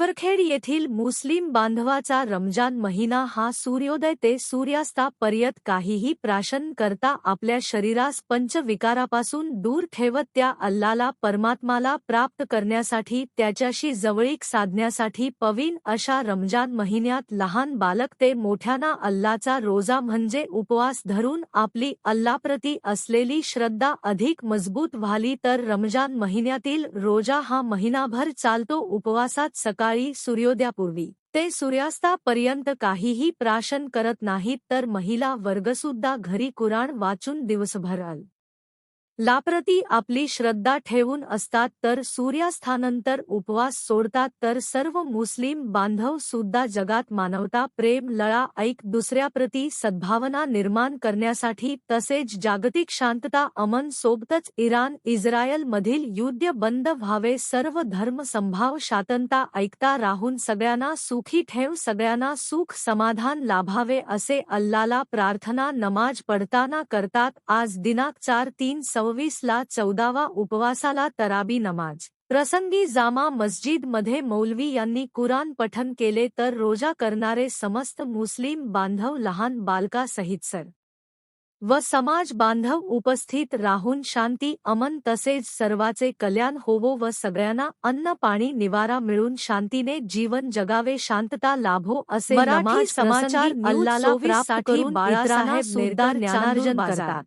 उमरखेड येथील मुस्लिम बांधवाचा रमजान महिना हा सूर्योदय ते सूर्यास्तापर्यंत काहीही प्राशन करता आपल्या शरीरास पंचविकारापासून दूर ठेवत त्या अल्लाला परमात्माला प्राप्त करण्यासाठी त्याच्याशी जवळीक साधण्यासाठी पवित्र अशा रमजान महिन्यात लहान बालक ते मोठ्यांना अल्लाचा रोजा म्हणजे उपवास धरून आपली अल्लाप्रती असलेली श्रद्धा अधिक मजबूत व्हावी तर रमजान महिन्यातील रोजा हा महिनाभर चालतो। उपवासात सकाळी सूर्योदयापूर्वी ते सूर्यास्तापर्यंत काहीही प्राशन करत नाहीत तर महिला वर्गसुद्धा घरी कुराण वाचून दिवसभर अल्लाप्रती आपली श्रद्धा ठेवून असतात तर सूर्यास्तानंतर उपवास सोडतात तर सर्व मुस्लिम बांधव सुद्धा जगात मानवता प्रेम लळा ऐक दुसऱ्याप्रती सद्भावना निर्माण करण्यासाठी तसेच जागतिक शांतता अमन सोबतच इराण इस्रायल मधील युद्ध बंद व्हावे सर्व धर्म संभाव शांतता ऐकता राहून सगळ्यांना सुखी ठेव सगळ्यांना सुख समाधान लाभावे असे अल्लाला प्रार्थना नमाज पढताना करतात। आज दिनांक 4/3/26 ला 14वा उपवासाला तराबी नमाज प्रसंगी जामा मस्जिद मध्ये मौलवी यांनी कुराण पठण केले तर रोजा करणारे समस्त मुस्लिम बांधव लहान बालकासहित सर्व समाज बांधव उपस्थित राहून शांती अमन तसेच सर्वाचे कल्याण होवो व सगळ्यांना अन्न पाणी निवारा मिळून शांतीने जीवन जगावे शांतता लाभो असे मराठी समाचार अल्लाला प्राप्त करून बाळासाहेब निर्धार ज्ञानार्जन करतात।